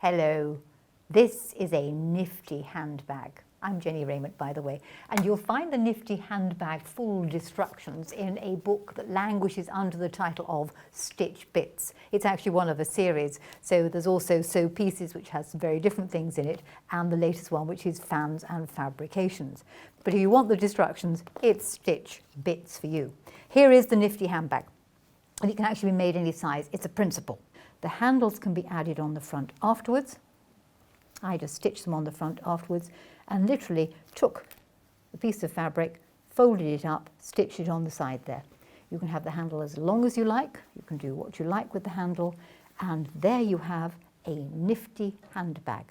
Hello, this is a Nifty handbag. I'm Jennie Rayment, by the way, and you'll find the Nifty handbag full instructions in a book that languishes under the title of Stitch Bits. It's actually one of a series, so there's also Sew Pieces, which has some very different things in it, and the latest one, which is Fans and Fabrications. But if you want the instructions, it's Stitch Bits for you. Here is the Nifty handbag, and it can actually be made any size. It's a principle. The handles can be added on the front afterwards. I just stitched them on the front afterwards and literally took a piece of fabric, folded it up, stitched it on the side there. You can have the handle as long as you like. You can do what you like with the handle, and there you have a Nifty handbag.